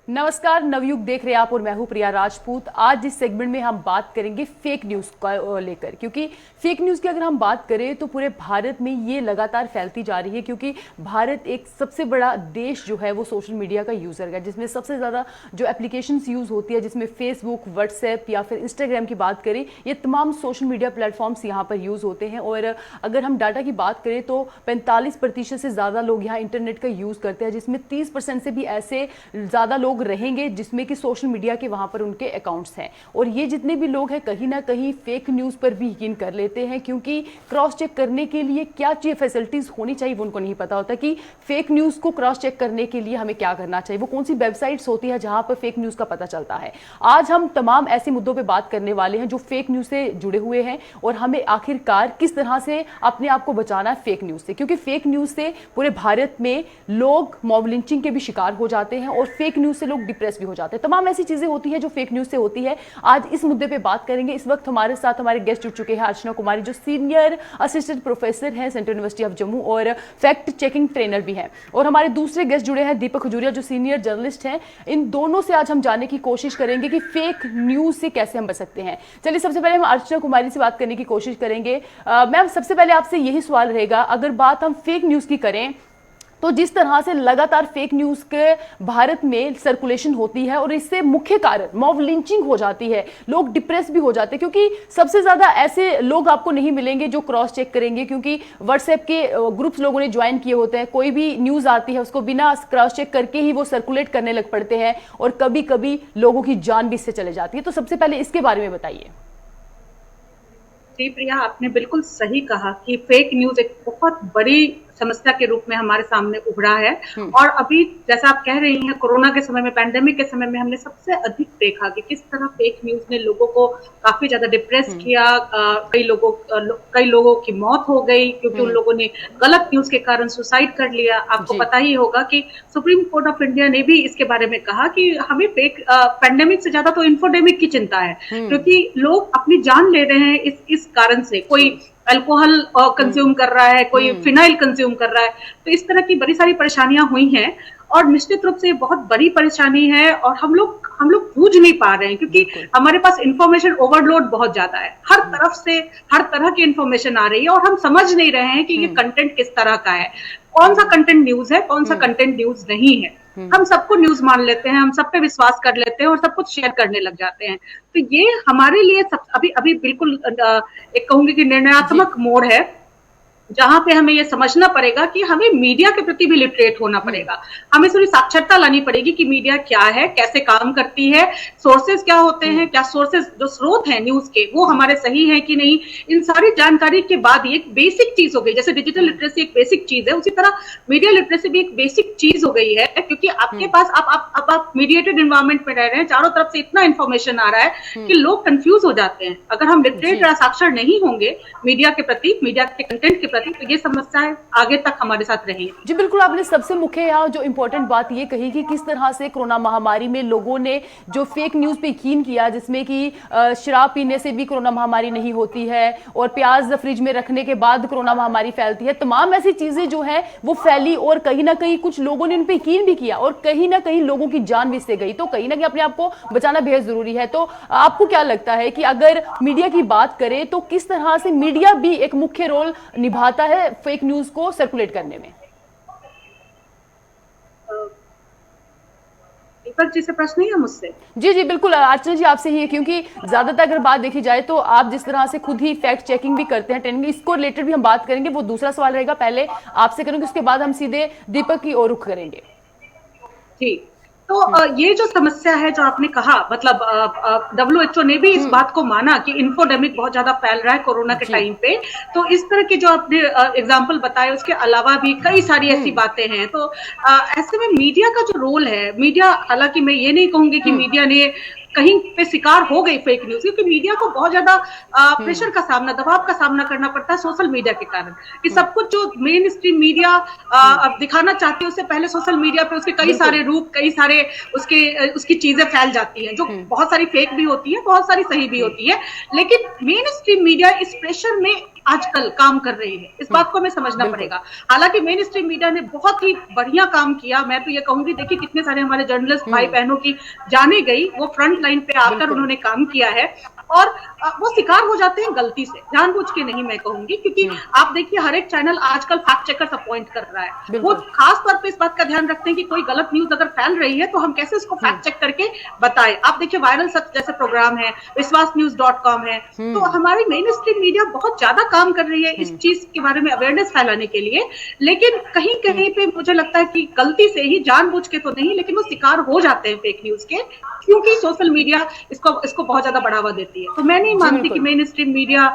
नमस्कार, नवयुग देख रहे हैं आप और मैं हूं प्रिया राजपूत। आज इस सेगमेंट में हम बात करेंगे फेक न्यूज का लेकर, क्योंकि फेक न्यूज की अगर हम बात करें तो पूरे भारत में ये लगातार फैलती जा रही है, क्योंकि भारत एक सबसे बड़ा देश जो है वो सोशल मीडिया का यूजर है, जिसमें सबसे ज्यादा जो एप्लीकेशंस यूज होती है, जिसमें फेसबुक, व्हाट्सएप या फिर इंस्टाग्राम की बात करें, ये तमाम सोशल मीडिया प्लेटफॉर्म्स यहाँ पर यूज होते हैं। और अगर हम डाटा की बात करें तो 45% से ज्यादा लोग यहाँ इंटरनेट का यूज करते हैं, जिसमें 30% से भी ऐसे ज्यादा लोग रहेंगे जिसमें कि सोशल मीडिया के वहां पर उनके अकाउंट्स हैं। और ये जितने भी लोग हैं कहीं ना कहीं फेक न्यूज पर भी यकीन कर लेते हैं, क्योंकि क्रॉस चेक करने के लिए क्या चाहिए, फैसिलिटीज होनी चाहिए, वो उनको नहीं पता होता कि फेक न्यूज को क्रॉस चेक करने के लिए हमें क्या करना चाहिए, वो कौन सी वेबसाइट्स होती है जहां पर फेक न्यूज का पता चलता है। आज हम तमाम ऐसे मुद्दों पर बात करने वाले हैं जो फेक न्यूज से जुड़े हुए हैं, और हमें आखिरकार किस तरह से अपने आप को बचाना है फेक न्यूज से, क्योंकि फेक न्यूज से पूरे भारत में लोग मॉब लिंचिंग के भी शिकार हो जाते हैं और फेक न्यूज से लोग डिप्रेस भी हो जाते हैं। तमाम ऐसी चीजें होती हैं जो फेक न्यूज से होती है। आज इस मुद्दे पे बात करेंगे। इस वक्त हमारे साथ हमारे गेस्ट जुड़ चुके हैं अर्चना कुमारी, जो सीनियर असिस्टेंट प्रोफेसर हैं सेंट्रल यूनिवर्सिटी ऑफ जम्मू और फैक्ट चेकिंग ट्रेनर भी हैं। और हमारे दूसरे गेस्ट जुड़े हैं दीपक खजूरिया, जो सीनियर जर्नलिस्ट हैं। इन दोनों से आज हम जानने की कोशिश करेंगे कि फेक न्यूज से कैसे हम बच सकते हैं। चलिए, सबसे पहले हम अर्चना कुमारी से बात करने की कोशिश करेंगे। मैम, सबसे पहले आपसे यही सवाल रहेगा, अगर बात हम फेक न्यूज की करें तो जिस तरह से लगातार फेक न्यूज के भारत में सर्कुलेशन होती है और इससे मुख्य कारण मॉब लिंचिंग हो जाती है, लोग डिप्रेस भी हो जाते हैं, क्योंकि सबसे ज्यादा ऐसे लोग आपको नहीं मिलेंगे जो क्रॉस चेक करेंगे, क्योंकि व्हाट्सएप के ग्रुप्स लोगों ने ज्वाइन किए होते हैं। कोई भी न्यूज आती है उसको बिना क्रॉस चेक करके ही वो सर्कुलेट करने लग पड़ते हैं और कभी कभी लोगों की जान भी इससे चले जाती है। तो सबसे पहले इसके बारे में बताइए। जी प्रिया, आपने बिल्कुल सही कहा कि फेक न्यूज एक बहुत बड़ी समस्या के रूप में हमारे सामने उभरा है। और अभी जैसा आप कह रही हैं, कोरोना के समय में, पैंडेमिक के समय में हमने सबसे अधिक देखा कि किस तरह फेक न्यूज ने लोगों को काफी ज्यादा डिप्रेस किया। कई लोगों की मौत हो गई क्योंकि उन लोगों ने गलत न्यूज के कारण सुसाइड कर लिया। आपको पता ही होगा कि सुप्रीम कोर्ट ऑफ इंडिया ने भी इसके बारे में कहा कि हमें पैंडेमिक से ज्यादा तो इन्फोडेमिक की चिंता है, क्योंकि लोग अपनी जान ले रहे हैं इस कारण से। कोई अल्कोहल कंज्यूम कर रहा है, कोई फिनाइल कंज्यूम कर रहा है। तो इस तरह की बड़ी सारी परेशानियां हुई हैं और निश्चित रूप से बहुत बड़ी परेशानी है और हम लोग बूझ नहीं पा रहे हैं, क्योंकि हमारे पास इंफॉर्मेशन ओवरलोड बहुत ज्यादा है। हर तरफ से हर तरह की इंफॉर्मेशन आ रही है और हम समझ नहीं रहे हैं कि ये कंटेंट किस तरह का है, कौन सा कंटेंट न्यूज है, कौन सा कंटेंट न्यूज नहीं है। हम सबको न्यूज मान लेते हैं, हम सब पे विश्वास कर लेते हैं और सब कुछ शेयर करने लग जाते हैं। तो ये हमारे लिए अभी बिल्कुल एक कहूंगी कि निर्णयात्मक मोड़ है, जहां पे हमें ये समझना पड़ेगा कि हमें मीडिया के प्रति भी लिटरेट होना पड़ेगा। हमें थोड़ी साक्षरता लानी पड़ेगी कि मीडिया क्या है, कैसे काम करती है, सोर्सेज क्या होते हैं, क्या सोर्सेज जो स्रोत हैं न्यूज के वो हमारे सही हैं कि नहीं। इन सारी जानकारी के बाद ही एक बेसिक चीज हो गई, जैसे डिजिटल लिटरेसी एक बेसिक चीज है, उसी तरह मीडिया लिटरेसी भी एक बेसिक चीज हो गई है। क्योंकि आपके पास आप मीडिएटेड एनवायरमेंट में रह रहे हैं, चारों तरफ से इतना इन्फॉर्मेशन आ रहा है कि लोग कंफ्यूज हो जाते हैं। अगर हम लिटरेट या साक्षर नहीं होंगे मीडिया के प्रति, मीडिया के कंटेंट के प्रति, तो ये समस्याएं आगे तक हमारे साथ रहेंगी। जी बिल्कुल, आपने सबसे मुख्य यहाँ जो इम्पोर्टेंट बात ये कही कि किस तरह से कोरोना महामारी में लोगों ने जो फेक न्यूज पे यकीन किया, जिसमें कि शराब पीने से भी कोरोना महामारी नहीं होती है और प्याज फ्रिज में रखने के बाद कोरोना महामारी फैलती है। तमाम ऐसी चीजें जो है वो फैली और कहीं ना कहीं कुछ लोगों ने उन पे यकीन भी किया और कहीं ना कहीं लोगों की जान भी इससे गई। तो कहीं ना कहीं अपने आप को बचाना बेहद जरूरी है। तो आपको क्या लगता है कि अगर मीडिया की बात करें तो किस तरह से मीडिया भी एक मुख्य रोल निभाता है फेक न्यूज को सर्कुलेट करने में? दीपक जी से प्रश्न है मुझसे? जी बिल्कुल, अर्चना जी आपसे ही है, क्योंकि ज्यादातर अगर बात देखी जाए तो आप जिस तरह से खुद ही फैक्ट चेकिंग भी करते हैं, ट्रेनिंग, इसको रिलेटेड भी हम बात करेंगे। वो दूसरा सवाल रहेगा, पहले आपसे करेंगे, उसके बाद हम सीधे दीपक की ओर रुख करेंगे। जी, तो ये जो समस्या है जो आपने कहा, मतलब WHO ने भी इस बात को माना कि इन्फोडेमिक बहुत ज्यादा फैल रहा है कोरोना के टाइम पे। तो इस तरह के जो आपने एग्जांपल बताए, उसके अलावा भी कई सारी ऐसी बातें हैं। तो ऐसे में मीडिया का जो रोल है, मीडिया, हालांकि मैं ये नहीं कहूंगी कि मीडिया ने कहीं पे शिकार हो गई फेक न्यूज, क्योंकि मीडिया को बहुत ज्यादा प्रेशर का सामना, दबाव का सामना करना पड़ता है सोशल मीडिया के कारण। कि सब कुछ जो मेन स्ट्रीम मीडिया अब दिखाना चाहती है, उससे पहले सोशल मीडिया पे उसके कई सारे रूप, कई सारे उसकी चीजें फैल जाती हैं, जो बहुत सारी फेक भी होती है, बहुत सारी सही भी होती है। लेकिन मेन स्ट्रीम मीडिया इस प्रेशर में आजकल काम कर रही है, इस बात को हमें समझना पड़ेगा। हालांकि मेन स्ट्रीम मीडिया ने बहुत ही बढ़िया काम किया, मैं तो ये कहूंगी, देखिए कितने सारे हमारे जर्नलिस्ट भाई बहनों की जाने गई, वो फ्रंट लाइन पे आकर उन्होंने काम किया है, और वो शिकार हो जाते हैं गलती से, जानबूझ के नहीं मैं कहूंगी, क्योंकि आप देखिए हर एक चैनल आजकल फैक्ट चेकर्स अपॉइंट कर रहा है, वो खास तौर पे इस बात का ध्यान रखते हैं कि कोई गलत न्यूज अगर फैल रही है तो हम कैसे उसको फैक्ट चेक करके बताएं। आप देखिए वायरल सच जैसे प्रोग्राम है, विश्वासन्यूज.com है, तो हमारी मेन स्ट्रीम मीडिया बहुत ज्यादा काम कर रही है इस चीज के बारे में अवेयरनेस फैलाने के लिए, लेकिन कहीं कहीं पे मुझे लगता है कि गलती से ही, जानबूझ के तो नहीं, लेकिन वो शिकार हो जाते हैं फेक न्यूज के, क्योंकि सोशल मीडिया इसको बहुत ज्यादा बढ़ावा देती है। तो मैं नहीं मानती कि मेन स्ट्रीम मीडिया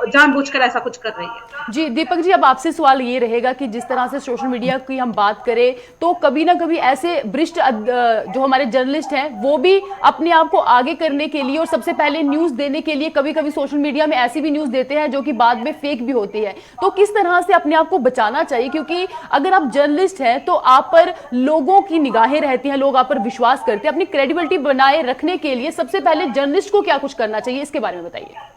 जानबूझकर ऐसा कुछ कर रही है। जी दीपक जी, अब आपसे सवाल ये रहेगा कि जिस तरह से सोशल मीडिया की हम बात करें तो कभी ना कभी ऐसे वरिष्ठ जो हमारे जर्नलिस्ट हैं वो भी अपने आप को आगे करने के लिए और सबसे पहले न्यूज देने के लिए कभी कभी सोशल मीडिया में ऐसी भी न्यूज देते हैं जो कि बाद में फेक भी होती है, तो किस तरह से अपने आप को बचाना चाहिए? क्योंकि अगर आप जर्नलिस्ट हैं तो आप पर लोगों की निगाहें रहती हैं, लोग आप पर विश्वास करते हैं। अपनी क्रेडिबिलिटी बनाए रखने के लिए सबसे पहले जर्नलिस्ट को क्या कुछ करना चाहिए, इसके बारे में बताइए।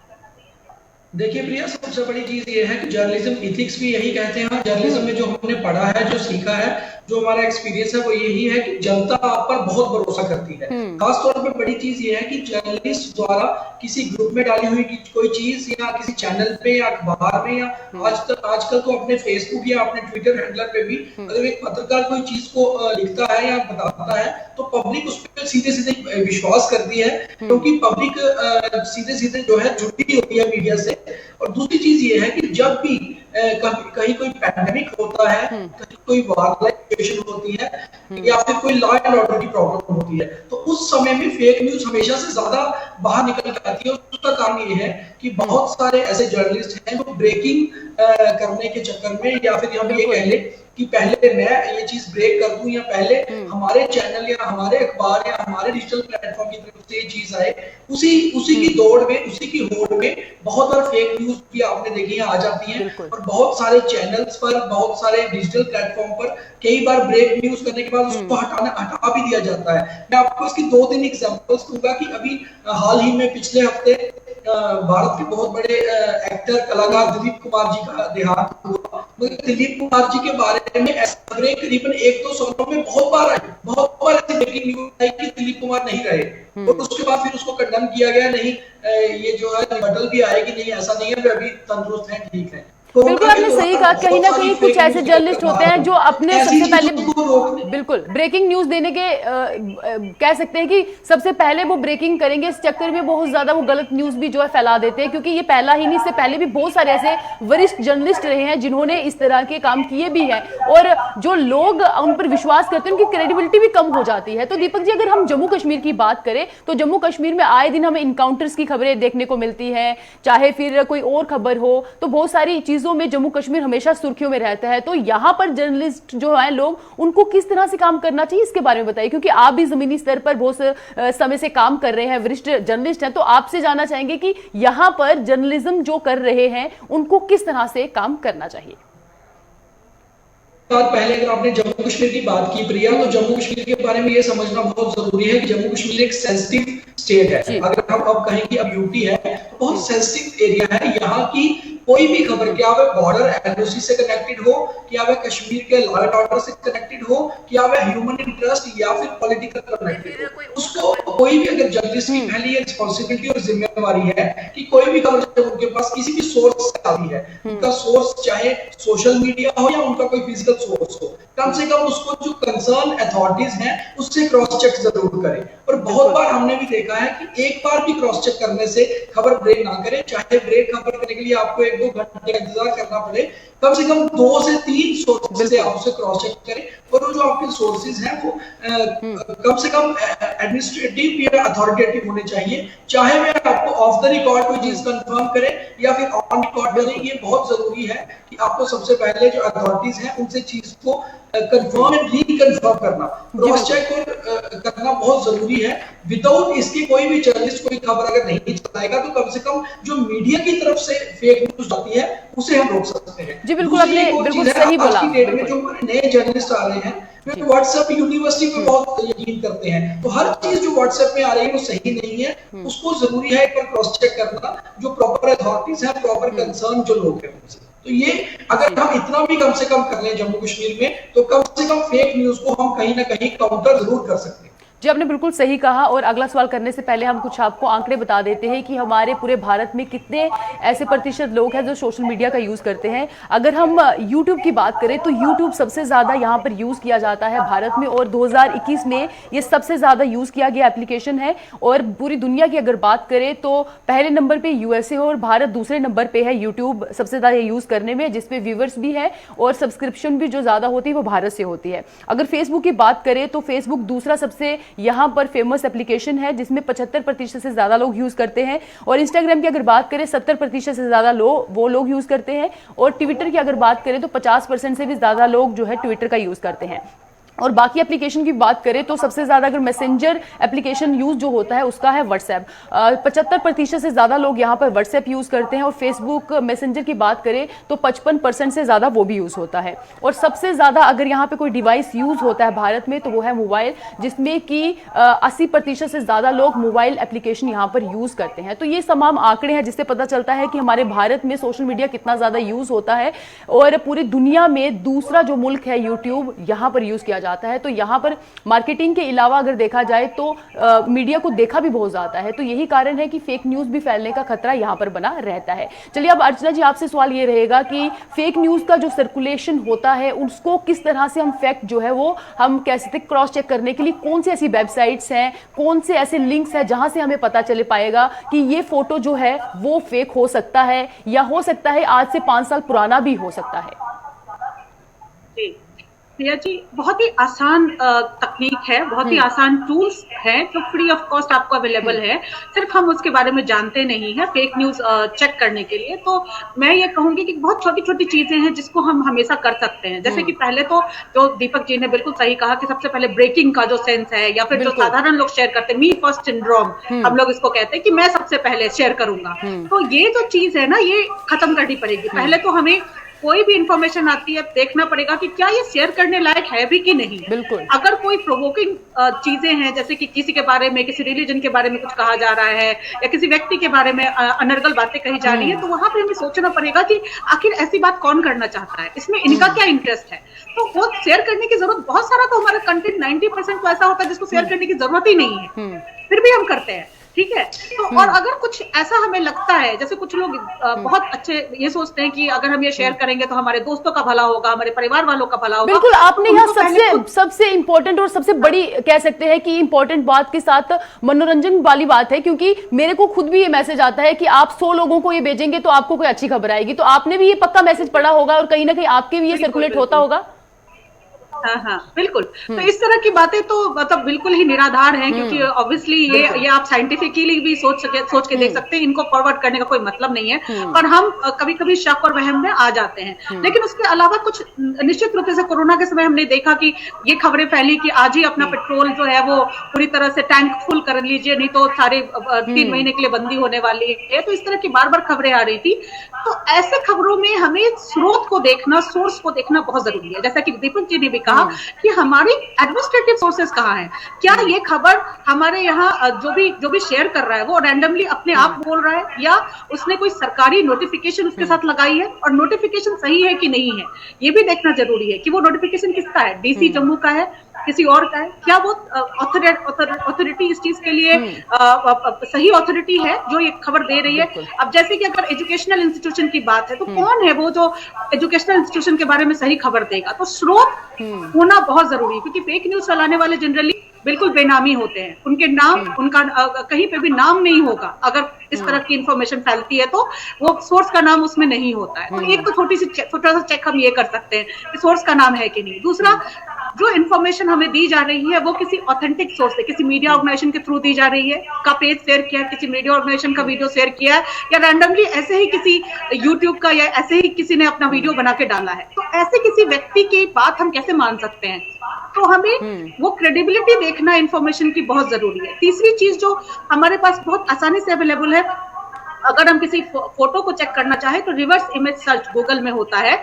देखिए प्रिया, सबसे बड़ी चीज ये है कि जर्नलिज्म इथिक्स भी यही कहते हैं, जर्नलिज्म में जो हमने पढ़ा है, जो सीखा है, जो हमारा एक्सपीरियंस है, वो यही है कि जनता आप पर बहुत भरोसा करती है। खास तौर पर बड़ी चीज ये है कि जर्नलिस्ट द्वारा किसी ग्रुप में डाली हुई कोई चीज या किसी चैनल पे या अखबार में या आजकल तो अपने फेसबुक या अपने ट्विटर हैंडलर पे भी अगर एक पत्रकार कोई चीज को लिखता है या बताता है तो पब्लिक उस पर सीधे सीधे विश्वास करती है, क्योंकि पब्लिक सीधे सीधे जो है जुड़ी होती है मीडिया से। और दूसरी चीज ये है कि जब भी कहीं कोई पैंडेमिक होता है, कहीं कोई वारलाइक सिचुएशन होती है या फिर कोई लॉ एंड ऑर्डर की प्रॉब्लम होती है, तो उस समय में फेक न्यूज हमेशा से ज्यादा बाहर निकल के आती है। उसका काम ये है कि बहुत सारे ऐसे जर्नलिस्ट हैं जो ब्रेकिंग करने के चक्कर में, या फिर हम ये कह ले कि पहले मैं ये चीज ब्रेक कर दूं, या पहले हमारे चैनल या हमारे अखबार या हमारे डिजिटल प्लेटफॉर्म की तरफ से ये चीज आए, उसी की दौड़ में, उसी की होड़ में बहुत बार फेक न्यूज भी आपने देखी है आ जाती है, और बहुत सारे चैनल्स पर, बहुत सारे डिजिटल प्लेटफॉर्म पर कई बार ब्रेक न्यूज करने के बाद उसको हटा भी दिया जाता है। मैं आपको इसकी 2-3 एग्जांपल्स दूंगा कि अभी हाल ही में पिछले हफ्ते भारत के बहुत बड़े एक्टर कलाकार दिलीप कुमार जी का देहांत हुआ। मगर दिलीप कुमार जी के बारे में ऐसी खबरें करीबन 1-2 सालों में बहुत बार ऐसी ब्रेकिंग न्यूज आई कि दिलीप कुमार नहीं रहे, और उसके बाद फिर उसको कंडेम किया गया, नहीं ये जो है बदल भी आएगी, नहीं ऐसा नहीं है, वे अभी तंदुरुस्त हैं, ठीक है। बिल्कुल आपने सही कहा, कहीं ना कहीं कुछ ऐसे जर्नलिस्ट होते हैं जो अपने सबसे पहले बिल्कुल ब्रेकिंग न्यूज देने के कह सकते हैं कि सबसे पहले वो ब्रेकिंग करेंगे, इस चक्कर में बहुत ज्यादा वो गलत न्यूज भी जो है फैला देते हैं। क्योंकि ये पहला ही नहीं, इससे पहले भी बहुत सारे ऐसे वरिष्ठ जर्नलिस्ट रहे हैं जिन्होंने इस तरह के काम किए भी हैं, और जो लोग उन पर विश्वास करते हैं उनकी क्रेडिबिलिटी भी कम हो जाती है। तो दीपक जी, अगर हम जम्मू कश्मीर की बात करें तो जम्मू कश्मीर में आए दिन हमें इनकाउंटर्स की खबरें देखने को मिलती है, चाहे फिर कोई और खबर हो, तो बहुत सारी चीजों में जम्मू कश्मीर हमेशा सुर्खियों में रहता है। तो यहां पर जर्नलिस्ट जो है लोग, उनको किस तरह से काम करना चाहिए, इसके बारे में बताइए, क्योंकि आप भी जमीनी स्तर पर बहुत समय से काम कर रहे हैं, वरिष्ठ जर्नलिस्ट हैं, तो आपसे जानना चाहेंगे कि यहां पर जर्नलिज्म जो कर रहे हैं उनको किस तरह से काम करना चाहिए। पहले अगर आपने जम्मू कश्मीर की बात की प्रिया, तो जम्मू कश्मीर के बारे में ये समझना बहुत जरूरी है कि जम्मू कश्मीर एक सेंसिटिव स्टेट है। अगर हम अब कहें कि अब यूटी है तो बहुत सेंसिटिव एरिया है। यहाँ की कोई भी खबर, क्या वह बॉर्डर एलओसी से कनेक्टेड हो, क्या वह कश्मीर के लॉ एंड ऑर्डर से कनेक्टेड हो, क्या वह ह्यूमन इंटरेस्ट या फिर पॉलिटिकल कनेक्टेड हो, उसको कोई भी, अगर जर्नलिस्ट की पहली ये रिस्पॉन्सिबिलिटी और जिम्मेवारी है कि कोई भी खबर जब उनके पास किसी भी सोर्स से आती है, उनका सोर्स चाहे सोशल मीडिया हो या उनका कोई फिजिकल सोर्स हो, कम से कम उसको जो कंसर्न अथॉरिटीज हैं उससे क्रॉस चेक जरूर करें। और बहुत बार हमने भी देखा है कि एक बार भी क्रॉस चेक करने से खबर ब्रेक ना करें, चाहे ब्रेक खबर करने के लिए आपको 1-2 घंटे का इंतजार करना पड़े, कम से कम 2 से 3 सोर्सेज से आप उसे क्रॉस चेक करें। और जो आपके सोर्सेज हैं वो कम से कम एडमिनिस्ट्रेटिव या अथॉरिटेटिव होने चाहिए, चाहे वे आपको ऑफ द रिकॉर्ड कोई चीज कंफर्म करें या फिर ऑन रिकॉर्ड करें। ये बहुत जरूरी है कि आपको सबसे पहले जो अथॉरिटीज हैं उनसे चीज को कंफर्म एंड रीकंफर्म करना, क्रॉस चेक करना बहुत जरूरी है। विदाउट इसके कोई भी जर्नलिस्ट कोई खबर अगर नहीं चलाएगा तो कम से कम जो मीडिया की तरफ से फेक न्यूज आती है उसे हम रोक सकते हैं। जी बिल्कुल, आपने बिल्कुल सही बोला। आज की डेट में जो हमारे नए जर्नलिस्ट आ रहे हैं वे व्हाट्सएप यूनिवर्सिटी पे बहुत यकीन करते हैं। तो हर चीज जो व्हाट्सएप में आ रही है वो सही नहीं है, उसको जरूरी है एक बार क्रॉस चेक करना, जो प्रॉपर अथॉरिटीज है, प्रॉपर कंसर्न जो लोग हैं उनसे। तो ये अगर हम इतना भी कम से कम कर लें जम्मू कश्मीर में, तो कम से कम फेक न्यूज को हम कहीं ना कहीं काउंटर जरूर कर सकते हैं। जी, आपने बिल्कुल सही कहा। और अगला सवाल करने से पहले हम कुछ आपको आंकड़े बता देते हैं कि हमारे पूरे भारत में कितने ऐसे प्रतिशत लोग हैं जो सोशल मीडिया का यूज करते हैं। अगर हम YouTube की बात करें तो YouTube सबसे ज्यादा यहाँ पर यूज किया जाता है भारत में, और 2021 में ये सबसे ज्यादा यूज किया गया एप्लीकेशन है। और पूरी दुनिया की अगर बात करें तो पहले नंबर पे USA और भारत दूसरे नंबर पे है YouTube सबसे ज्यादा यूज करने में, जिसपे व्यूवर्स भी है और सब्सक्रिप्शन भी जो ज्यादा होती है वो भारत से होती है। अगर फेसबुक की बात करें तो फेसबुक दूसरा सबसे यहाँ पर फेमस एप्लीकेशन है, जिसमें 75% से ज्यादा लोग यूज करते हैं। और इंस्टाग्राम की अगर बात करें 70% से ज्यादा वो लोग यूज करते हैं। और ट्विटर की अगर बात करें तो 50% से भी ज्यादा लोग जो है ट्विटर का यूज करते हैं। और बाकी एप्लीकेशन की बात करें तो सबसे ज्यादा अगर मैसेंजर एप्लीकेशन यूज जो होता है उसका है व्हाट्सएप। 75% से ज्यादा लोग यहाँ पर व्हाट्सएप यूज करते हैं। और फेसबुक मैसेंजर की बात करें तो 55% से ज्यादा वो भी यूज होता है। और सबसे ज्यादा अगर यहाँ पे कोई डिवाइस यूज होता है भारत में तो वो है मोबाइल, जिसमें कि 80% से ज्यादा लोग मोबाइल एप्लीकेशन यहाँ पर यूज करते हैं। तो ये तमाम आंकड़े हैं जिससे पता चलता है कि हमारे भारत में सोशल मीडिया कितना ज्यादा यूज होता है। और पूरी दुनिया में दूसरा जो मुल्क है यूट्यूब, यहाँ पर यूज किया जाता है। तो यहाँ पर मार्केटिंग के अलावा अगर देखा जाए तो मीडिया को देखा भी बहुत जाता है। तो यही कारण है कि फेक न्यूज भी फैलने का खतरा यहाँ पर बना रहता है। चलिए अब अर्चना जी आपसे सवाल ये रहेगा कि फेक न्यूज का जो सर्कुलेशन होता है उसको किस तरह से हम फैक्ट जो है वो हम कह सकते हैं क्रॉस चेक करने के लिए कौन सी ऐसी वेबसाइट्स हैं, कौन से ऐसे लिंक्स हैं जहां से हमें पता चल पाएगा कि ये फोटो जो है वो फेक हो सकता है, या हो सकता है आज से 5 साल पुराना भी हो सकता है। जी प्रिया जी, बहुत ही आसान तकनीक है, बहुत ही आसान टूल्स है जो फ्री ऑफ कॉस्ट आपको अवेलेबल है। सिर्फ हम उसके बारे में जानते नहीं है फेक न्यूज चेक करने के लिए। तो मैं ये कहूंगी कि बहुत छोटी छोटी चीजें हैं जिसको हम हमेशा कर सकते हैं। जैसे कि पहले तो जो दीपक जी ने बिल्कुल सही कहा कि सबसे पहले ब्रेकिंग का जो सेंस है, या फिर जो साधारण लोग शेयर करते हैं, मी फर्स्ट सिंड्रोम हम लोग इसको कहते हैं कि मैं सबसे पहले शेयर करूंगा। तो ये जो चीज है ना, ये खत्म करनी पड़ेगी। पहले तो हमें कोई भी इंफॉर्मेशन आती है देखना पड़ेगा कि क्या ये शेयर करने लायक है भी कि नहीं। बिल्कुल। अगर कोई प्रोवोकिंग चीजें हैं, जैसे कि किसी के बारे में, किसी रिलीजन के बारे में कुछ कहा जा रहा है, या किसी व्यक्ति के बारे में अनर्गल बातें कही जा रही है, तो वहां पे हमें सोचना पड़ेगा कि आखिर ऐसी बात कौन करना चाहता है, इसमें इनका क्या इंटरेस्ट है। तो वो शेयर करने की जरूरत, बहुत सारा तो हमारा कंटेंट 90% तो ऐसा होता है जिसको शेयर करने की जरूरत ही नहीं है, फिर भी हम करते हैं। ठीक है। तो और अगर कुछ ऐसा हमें लगता है, जैसे कुछ लोग बहुत अच्छे ये सोचते हैं कि अगर हम ये शेयर करेंगे तो हमारे दोस्तों का भला होगा, हमारे परिवार वालों का भला होगा। बिल्कुल, आपने यहाँ सबसे इंपॉर्टेंट और सबसे बड़ी कह सकते हैं कि इंपॉर्टेंट बात के साथ मनोरंजन वाली बात है, क्योंकि मेरे को खुद भी ये मैसेज आता है कि आप 100 लोगों को ये भेजेंगे तो आपको कोई अच्छी खबर आएगी। तो आपने भी ये पक्का मैसेज पढ़ा होगा और कहीं ना कहीं आपके भी ये सर्कुलेट होता होगा। हाँ हाँ बिल्कुल। तो इस तरह की बातें तो मतलब बिल्कुल ही निराधार हैं, क्योंकि ऑब्वियसली ये आप साइंटिफिकली भी सोच के देख सकते हैं, इनको फॉरवर्ड करने का कोई मतलब नहीं है, पर हम कभी कभी शक और वहम में आ जाते हैं। लेकिन उसके अलावा कुछ निश्चित रूप से कोरोना के समय हमने देखा कि ये खबरें फैली कि आज ही अपना पेट्रोल जो है वो पूरी तरह से टैंक फुल कर लीजिए, नहीं तो सारे 3 महीने के लिए बंदी होने वाली है। तो इस तरह की बार बार खबरें आ रही थी। तो ऐसे खबरों में हमें स्रोत को देखना, सोर्स को देखना बहुत जरूरी है। जैसा कि दीपक जी ने भी कहा कि हमारी एडमिनिस्ट्रेटिव सोर्सेस कहाँ हैं, क्या ये खबर हमारे यहाँ जो भी शेयर कर रहा है वो रैंडमली अपने आप बोल रहा है, या उसने कोई सरकारी नोटिफिकेशन उसके साथ लगाई है, और नोटिफिकेशन सही है कि नहीं है ये भी देखना जरूरी है कि वो नोटिफिकेशन किसका है, डीसी जम्मू का है, किसी और का है, क्या वो अथॉरिटी इस चीज के लिए सही अथॉरिटी है जो ये खबर दे रही है। अब जैसे कि अगर एजुकेशनल इंस्टीट्यूशन की बात है तो कौन है वो जो एजुकेशनल इंस्टीट्यूशन के बारे में सही खबर देगा। तो स्रोत होना बहुत जरूरी है, क्योंकि फेक न्यूज फैलाने वाले जनरली बिल्कुल बेनामी होते हैं, उनके नाम उनका कहीं पे भी नाम नहीं होगा। अगर इस तरह की इंफॉर्मेशन फैलती है तो वो सोर्स का नाम उसमें नहीं होता है। तो एक तो छोटा सा चेक हम ये कर सकते हैं कि सोर्स का नाम है कि नहीं। दूसरा, जो इन्फॉर्मेशन हमें दी जा रही है वो किसी ऑथेंटिक सोर्स से, किसी मीडिया ऑर्गेनाइजेशन के थ्रू दी जा रही है, का पेज शेयर किया है, किसी मीडिया ऑर्गेनाइजेशन का वीडियो शेयर किया है, या रैंडमली ऐसे ही किसी यूट्यूब का या ऐसे ही किसी ने अपना वीडियो बना के डाला है। तो ऐसे किसी व्यक्ति की बात हम कैसे मान सकते हैं। तो हमें वो क्रेडिबिलिटी देखना इंफॉर्मेशन की बहुत जरूरी है। तीसरी चीज जो हमारे पास बहुत आसानी से अवेलेबल है, अगर हम किसी फोटो को चेक करना चाहे तो रिवर्स इमेज सर्च गूगल में होता है।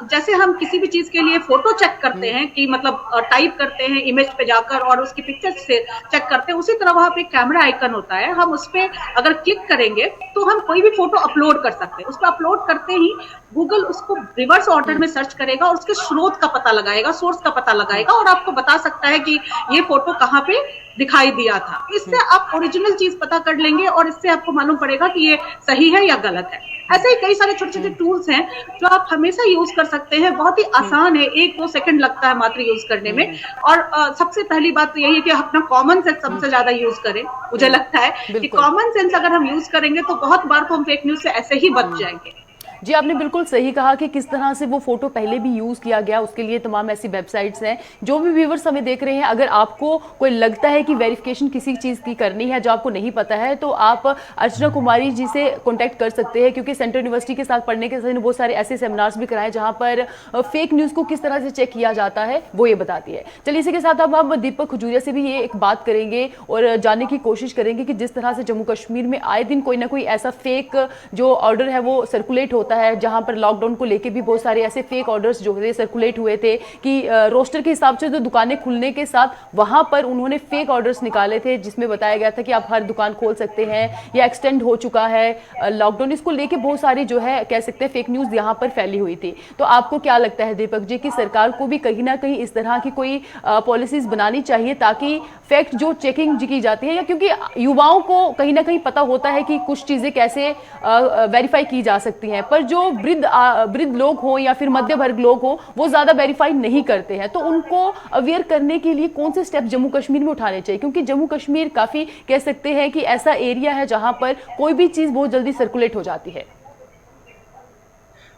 जैसे हम किसी भी चीज के लिए फोटो चेक करते हैं कि मतलब टाइप करते हैं इमेज पे जाकर और उसकी पिक्चर से चेक करते हैं, उसी तरह वहां पे कैमरा आइकन होता है। हम उस पर अगर क्लिक करेंगे तो हम कोई भी फोटो अपलोड कर सकते हैं। उस पर अपलोड करते ही गूगल उसको रिवर्स ऑर्डर में सर्च करेगा और उसके स्रोत का पता लगाएगा, सोर्स का पता लगाएगा और आपको बता सकता है कि ये फोटो कहाँ पे दिखाई दिया था। इससे आप ओरिजिनल चीज पता कर लेंगे और इससे आपको मालूम पड़ेगा कि ये सही है या गलत है। ऐसे ही कई सारे छोटे छोटे टूल्स हैं जो आप हमेशा यूज कर सकते हैं। बहुत ही आसान है, 1-2 सेकंड लगता है मात्र यूज करने में। और सबसे पहली बात तो यही है कि अपना कॉमन सेंस सबसे ज्यादा यूज करें। मुझे लगता है कि कॉमन सेंस अगर हम यूज करेंगे तो बहुत बार तो हम फेक न्यूज से ऐसे ही बच जाएंगे। जी, आपने बिल्कुल सही कहा कि किस तरह से वो फोटो पहले भी यूज किया गया, उसके लिए तमाम ऐसी वेबसाइट्स हैं। जो भी व्यूवर्स हमें देख रहे हैं, अगर आपको कोई लगता है कि वेरिफिकेशन किसी चीज़ की करनी है जो आपको नहीं पता है, तो आप अर्चना कुमारी जी से कॉन्टैक्ट कर सकते हैं, क्योंकि सेंट्रल यूनिवर्सिटी के साथ पढ़ने के साथ बहुत सारे ऐसे सेमिनार्स भी कराए जहाँ पर फेक न्यूज़ को किस तरह से चेक किया जाता है वो ये बताती है। चलिए, इसी के साथ अब हम दीपक खजूरिया से भी ये एक बात करेंगे और जानने की कोशिश करेंगे कि जिस तरह से जम्मू कश्मीर में आए दिन कोई ना कोई ऐसा फेक जो ऑर्डर है वो सर्कुलेट होता है, जहाँ पर लॉकडाउन को लेके भी बहुत सारे ऐसे फेक ऑर्डर्स जो थे सर्कुलेट हुए थे कि रोस्टर के हिसाब से जो दुकानें खुलने के साथ वहां पर उन्होंने फेक ऑर्डर्स निकाले थे, जिसमें बताया गया था कि आप हर दुकान खोल सकते हैं या एक्सटेंड हो चुका है लॉकडाउन। इसको लेके बहुत सारी जो है कह सकते हैं फेक न्यूज यहां पर फैली हुई थी। तो आपको क्या लगता है दीपक जी कि सरकार को भी कहीं ना कहीं इस तरह की कोई पॉलिसीज बनानी चाहिए ताकि फैक्ट जो चेकिंग की जाती है, या क्योंकि युवाओं को कहीं ना कहीं पता होता है कि कुछ चीजें कैसे वेरीफाई की जा सकती हैं, पर जो वृद्ध लोग हो या फिर मध्य वर्ग लोग हो वो ज्यादा वेरीफाई नहीं करते हैं, तो उनको अवेयर करने के लिए कौन से स्टेप जम्मू कश्मीर में उठाने चाहिए? क्योंकि जम्मू कश्मीर काफी कह सकते हैं कि ऐसा एरिया है जहां पर कोई भी चीज बहुत जल्दी सर्कुलेट हो जाती है।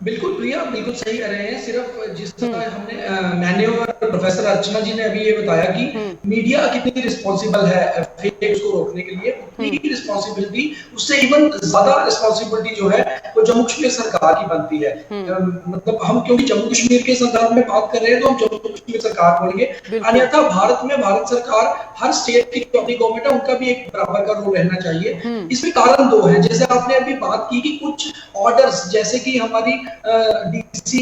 बिल्कुल प्रिया, बिल्कुल सही कह रहे हैं। सिर्फ जिस तरह मैंने और प्रोफेसर अर्चना जी ने अभी ये बताया कि मीडिया कितनी रिस्पॉन्सिबल है फेक न्यूज को रोकने के लिए, उतनी ही रिस्पॉन्सिबिलिटी, उससे इवन ज्यादा रिस्पॉन्सिबिलिटी जो है वो जम्मू कश्मीर सरकार की बनती है। मतलब हम क्योंकि जम्मू कश्मीर के संदर्भ में बात कर रहे हैं तो हम जम्मू कश्मीर सरकार बोलेंगे, अन्यथा भारत में भारत सरकार हर स्टेट की जो अपनी गवर्नमेंट है उनका भी एक बराबर का रोल रहना चाहिए। इसमें कारण दो है, जैसे आपने अभी बात की कि कुछ ऑर्डर्स जैसे कि हमारी डीसी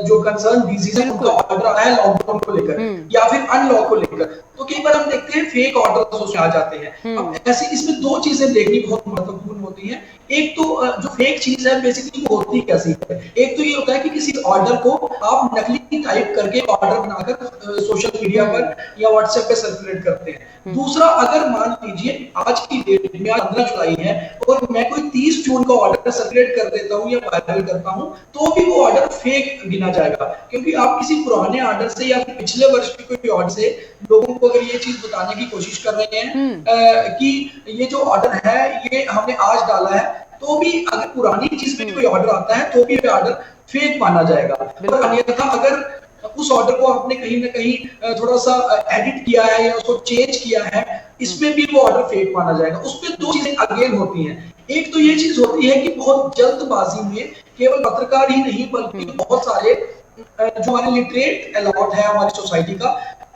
जो कंसर्न डीसी है उनका ऑर्डर आया है लॉकडाउन को लेकर या फिर अनलॉक को लेकर, तो कई बार हम देखते हैं फेक ऑर्डर उसमें आ जाते हैं। अब ऐसे इसमें दो चीजें देखनी बहुत महत्वपूर्ण होती हैं। एक तो जो फेक चीज है बेसिकली वो होती कैसी है, एक तो ये होता है कि किसी ऑर्डर को आप नकली टाइप करके ऑर्डर बनाकर सोशल मीडिया पर या व्हाट्सएप पे सर्कुलेट करते हैं। दूसरा, अगर मान लीजिए आज की डेट में 15 जुलाई है और मैं कोई 30 जून का ऑर्डर सर्कुलेट कर देता हूं या वायरल करता हूं तो भी वो ऑर्डर फेक गिना जाएगा, क्योंकि आप किसी पुराने ऑर्डर से या पिछले वर्ष के कोई ऑर्डर से लोगों को अगर ये चीज बताने की कोशिश कर रहे हैं कि ये जो ऑर्डर है ये हमने आज डाला है, तो भी अगर पुरानी चीज में कोई ऑर्डर आता है तो भी ये ऑर्डर फेक माना जाएगा। और अन्यथा अगर उस ऑर्डर को आपने कहीं ना कहीं थोड़ा सा एडिट किया है या उसको चेंज किया है, इसमें भी वो ऑर्डर फेक माना जाएगा। उसमें दो चीजें अगेन होती हैं। एक तो ये चीज होती है कि बहुत जल्दबाजी में केवल पत्रकार ही नहीं बल्कि बहुत सारे जो हमारे लिटरेट अलॉट है हमारी सोसाइटी का,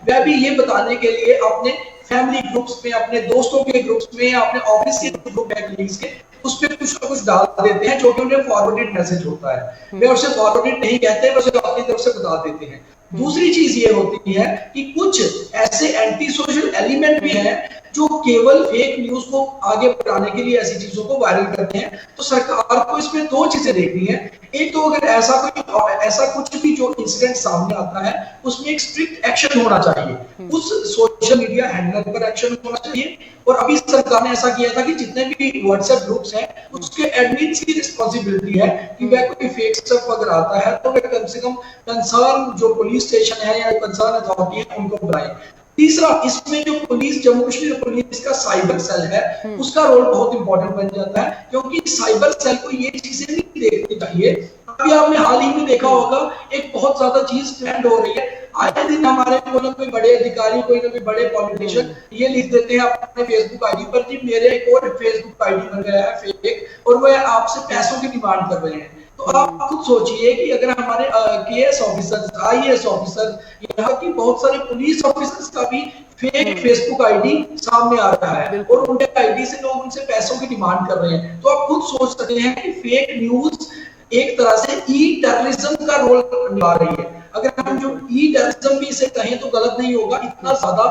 वह भी ये बताने के लिए अपने फैमिली ग्रुप्स में, अपने दोस्तों के ग्रुप्स में या अपने ऑफिस के ग्रुप में कलीग्स के उस पर कुछ ना कुछ डाल देते हैं जो कि उन्हें फॉरवर्डेड मैसेज होता है। वे उसे फॉरवर्डेड नहीं कहते, उसे अपनी तरफ से बता देते हैं। दूसरी चीज ये होती है कि कुछ ऐसे एंटी सोशल एलिमेंट भी हैं जो केवल फेक न्यूज को आगे बढ़ाने के लिए ऐसी चीजों को वायरल करते हैं। तो सरकार को इसमें दो चीजें देखनी है। एक तो अगर ऐसा कुछ भी जो इंसिडेंट सामने आता है उसमें एक स्ट्रिक्ट एक्शन होना चाहिए, उस सोशल मीडिया हैंडलर पर एक्शन होना चाहिए। और अभी सरकार ने ऐसा किया था कि जितने भी व्हाट्सएप ग्रुप्स हैं उसके एडमिन्स की रिस्पॉन्सिबिलिटी है कि वह कोई फेक स्टफ अगर आता है तो वह कम से कम कंसर्न जो पुलिस स्टेशन है या कंसर्न अथॉरिटी है उनको बुलाए। तीसरा, इसमें जो पुलिस जम्मू कश्मीर पुलिस का साइबर सेल है उसका रोल बहुत इंपॉर्टेंट बन जाता है, क्योंकि साइबर सेल को ये चीजें नहीं देखनी चाहिए। अभी आपने हाल ही में देखा होगा एक बहुत ज्यादा चीज ट्रेंड हो रही है। आए दिन हमारे कोई ना कोई बड़े अधिकारी, कोई ना कोई बड़े पॉलिटिशियन ये लिख देते हैं अपने फेसबुक आईडी पर कि मेरे एक और फेसबुक आईडी बन गया है फेक और वह आपसे पैसों की डिमांड कर रहे हैं। तो आप खुद सोचिए कि अगर हमारे केएस ऑफिसर्स, आईएएस ऑफिसर, यहाँ की बहुत सारे पुलिस ऑफिसर्स का भी फेक फेसबुक आईडी सामने आ रहा है और उनके आईडी से लोग उनसे पैसों की डिमांड कर रहे हैं, तो आप खुद सोच सकते हैं कि फेक न्यूज एक तरह से ई टेररिज्म का रोल निभा रही है। अगर हम जो ई टेररिज्म भी इसे कहें तो गलत नहीं होगा। इतना ज्यादा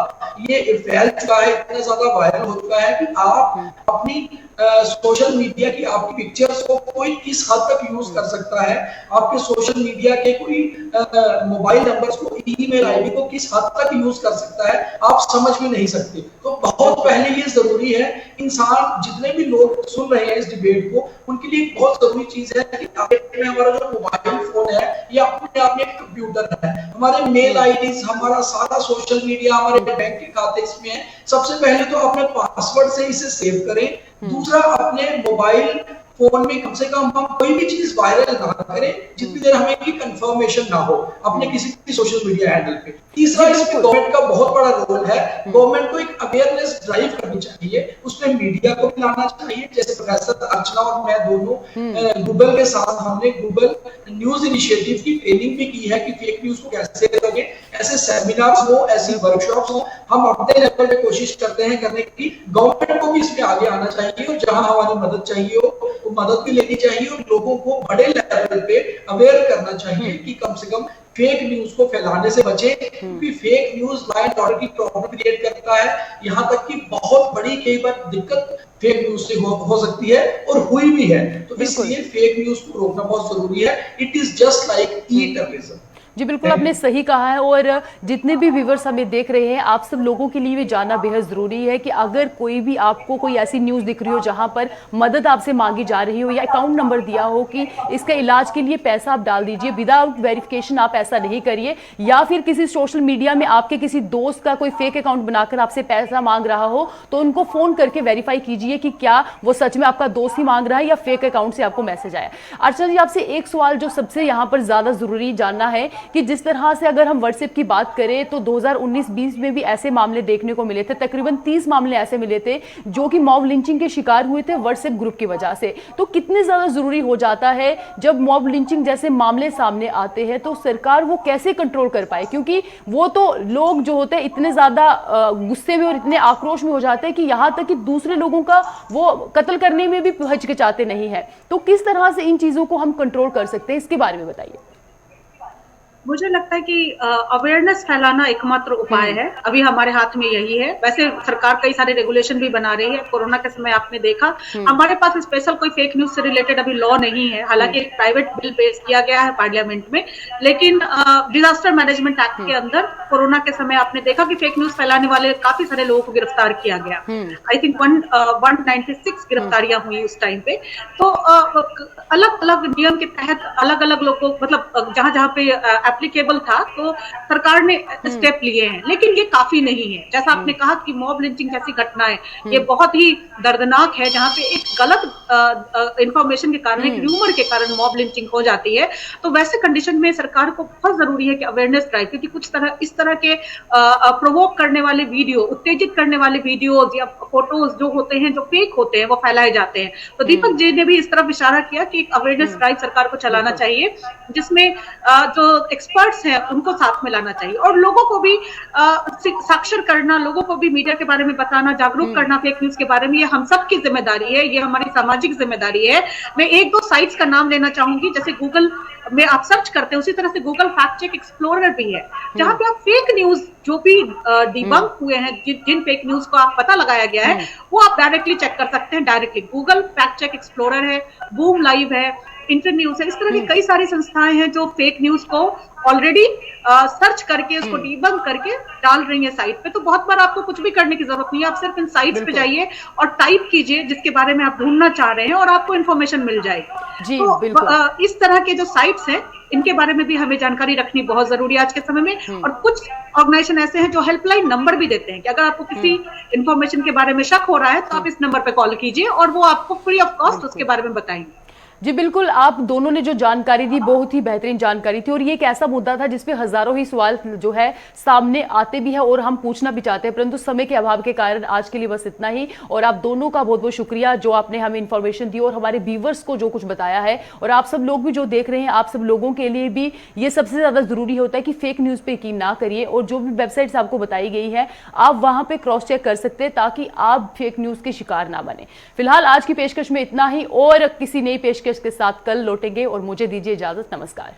ये फैल चुका है, इतना ज्यादा वायरल हो चुका है कि आप अपनी सोशल मीडिया की आपकी पिक्चर्स को कोई किस हद तक यूज कर सकता है, आपके सोशल मीडिया के कोई मोबाइल नंबर्स को, ईमेल आईडी को किस हद तक यूज कर सकता है, आप समझ भी नहीं सकते। तो बहुत पहले ये जरूरी है, इंसान जितने भी लोग सुन रहे हैं इस डिबेट को, उनके लिए बहुत जरूरी चीज है कि हमारा जो मोबाइल फोन है या अपने आप में एक कंप्यूटर है, हमारे मेल आईडीज, हमारा सारा सोशल मीडिया, हमारे बैंक के खाते इसमें है। सबसे पहले तो अपने पासवर्ड से इसे सेव करें। दूसरा, अपने मोबाइल फोन में कम से कम हम कोई भी चीज वायरल ना करें जितनी देर हमें की कंफर्मेशन ना हो अपने किसी भी सोशल मीडिया हैंडल पे। तीसरा, इसमें गवर्नमेंट का बहुत बड़ा रोल है। गवर्नमेंट को एक अवेयरनेस ड्राइव करनी चाहिए, उसमें मीडिया को भी लाना चाहिए। जैसे प्रोफेसर अर्चना और मैं दोनों गूगल के साथ हमने गूगल न्यूज इनिशिएटिव की ट्रेनिंग भी की है कि फेक न्यूज को कैसे रोकें। ऐसे सेमिनार्स हो, ऐसी वर्कशॉप्स हो, हम अपने लेवल पे कोशिश करते हैं करने की। गवर्नमेंट को भी इसमें आगे आना चाहिए और जहां हमारी मदद चाहिए हो तो मदद भी लेनी चाहिए और लोगों को बड़े लेवल पे अवेयर करना चाहिए कि कम से कम फेक न्यूज को फैलाने से बचे, क्योंकि fake news law and order की प्रॉब्लम क्रिएट करता है। यहाँ तक कि बहुत बड़ी कई बार दिक्कत फेक न्यूज से हो सकती है और हुई भी है। तो इसलिए फेक न्यूज को रोकना बहुत जरूरी है। इट इज जस्ट लाइक ई टेररिज्म। जी बिल्कुल, आपने सही कहा है। और जितने भी व्यूअर्स हमें देख रहे हैं, आप सब लोगों के लिए भी जानना बेहद ज़रूरी है कि अगर कोई भी आपको कोई ऐसी न्यूज़ दिख रही हो जहां पर मदद आपसे मांगी जा रही हो या अकाउंट नंबर दिया हो कि इसका इलाज के लिए पैसा आप डाल दीजिए, विदाउट वेरिफिकेशन आप ऐसा नहीं करिए। या फिर किसी सोशल मीडिया में आपके किसी दोस्त का कोई फेक अकाउंट बनाकर आपसे पैसा मांग रहा हो तो उनको फ़ोन करके वेरीफाई कीजिए कि क्या वो सच में आपका दोस्त ही मांग रहा है या फेक अकाउंट से आपको मैसेज आया। अर्चना जी, आपसे एक सवाल जो सबसे यहाँ पर ज़्यादा ज़रूरी जानना है कि जिस तरह से अगर हम व्हाट्सएप की बात करें तो 2019-20 में भी ऐसे मामले देखने को मिले थे। तकरीबन 30 मामले ऐसे मिले थे जो कि मॉब लिंचिंग के शिकार हुए थे व्हाट्सएप ग्रुप की वजह से। तो कितने ज्यादा जरूरी हो जाता है जब मॉब लिंचिंग जैसे मामले सामने आते हैं तो सरकार वो कैसे कंट्रोल कर पाए, क्योंकि वो तो लोग जो होते हैं इतने ज्यादा गुस्से में और इतने आक्रोश में हो जाते हैं कि यहां तक कि दूसरे लोगों का वो कत्ल करने में भी हिचकिचाते नहीं है। तो किस तरह से इन चीजों को हम कंट्रोल कर सकते हैं, इसके बारे में बताइए। मुझे लगता है कि अवेयरनेस फैलाना एकमात्र उपाय है। अभी हमारे हाथ में यही है। वैसे सरकार कई सारे रेगुलेशन भी बना रही है। कोरोना के समय आपने देखा हमारे पास स्पेशल कोई फेक न्यूज से रिलेटेड अभी लॉ नहीं है। हालांकि एक प्राइवेट बिल पेश किया गया है पार्लियामेंट में, लेकिन डिजास्टर मैनेजमेंट एक्ट के अंदर कोरोना के समय आपने देखा कि फेक न्यूज फैलाने वाले काफी सारे लोगों को गिरफ्तार किया गया। आई थिंक 196 गिरफ्तारियां हुई उस टाइम पे। तो अलग अलग नियम के तहत अलग अलग लोगों, मतलब जहां जहां पे एप्लीकेबल था तो सरकार ने स्टेप लिए हैं, लेकिन ये काफी नहीं है। जैसा आपने कहा कि मॉब लिंचिंग जैसी घटनाएं ये बहुत ही दर्दनाक है, जहां पे एक गलत इंफॉर्मेशन के कारण, एक र्यूमर के कारण मॉब लिंचिंग हो जाती है। तो वैसे कंडीशन में सरकार को बहुत जरूरी है कि अवेयरनेस ड्राइव, क्योंकि कुछ तरह इस तरह के प्रोवोक करने वाले वीडियो, उत्तेजित करने वाले वीडियोज या फोटोज जो होते हैं, जो फेक होते हैं, वो फैलाए जाते हैं। तो दीपक जी ने भी इस तरफ इशारा किया कि एक अवेयरनेस ड्राइव सरकार को चलाना चाहिए, जिसमें जो एक्सपर्ट्स हैं उनको साथ में लाना चाहिए और लोगों को भी साक्षर करना, लोगों को भी मीडिया के बारे में बताना, जागरूक करना फेक न्यूज के बारे में। ये हम सब की जिम्मेदारी है, ये हमारी सामाजिक जिम्मेदारी है। मैं एक दो साइट्स का नाम लेना चाहूंगी। जैसे गूगल में आप सर्च करते हैं, उसी तरह से गूगल फैक्ट चेक एक्सप्लोरर भी है, जहां पे आप फेक न्यूज जो भी डिबंक हुए हैं, जिन फेक न्यूज को आप पता लगाया गया है, वो आप डायरेक्टली चेक कर सकते हैं। Directly Google Fact Check Explorer है, बूम लाइव है, इंटरन्यूज है। इस तरह की कई सारी संस्थाएं हैं जो फेक न्यूज को ऑलरेडी सर्च करके उसको डीबंक करके डाल रही है साइट पे। तो बहुत बार आपको कुछ भी करने की जरूरत नहीं है, आप सिर्फ इन साइट्स पे जाइए और टाइप कीजिए जिसके बारे में आप ढूंढना चाह रहे हैं और आपको इन्फॉर्मेशन मिल जाएगी। तो इस तरह के जो साइट्स हैं इनके बारे में भी हमें जानकारी रखनी बहुत जरूरी है आज के समय में। और कुछ ऑर्गेनाइजेशन ऐसे हैं जो हेल्पलाइन नंबर भी देते हैं कि अगर आपको किसी इन्फॉर्मेशन के बारे में शक हो रहा है तो आप इस नंबर पे कॉल कीजिए और वो आपको फ्री ऑफ कॉस्ट उसके बारे में बताएंगे। जी बिल्कुल, आप दोनों ने जो जानकारी दी बहुत ही बेहतरीन जानकारी थी और ये एक ऐसा मुद्दा था जिसपे हजारों ही सवाल जो है सामने आते भी है और हम पूछना भी चाहते हैं, परंतु समय के अभाव के कारण आज के लिए बस इतना ही। और आप दोनों का बहुत बहुत शुक्रिया जो आपने हमें इन्फॉर्मेशन दी और हमारे व्यूवर्स को जो कुछ बताया है। और आप सब लोग भी जो देख रहे हैं, आप सब लोगों के लिए भी ये सबसे ज्यादा जरूरी होता है कि फेक न्यूज पे यकीन ना करिए और जो भी वेबसाइट्स आपको बताई गई है आप वहां पे क्रॉस चेक कर सकते हैं ताकि आप फेक न्यूज के शिकार ना बने। फिलहाल आज की पेशकश में इतना ही और किसी नई पेशकश के साथ कल लौटेंगे और मुझे दीजिए इजाजत। नमस्कार।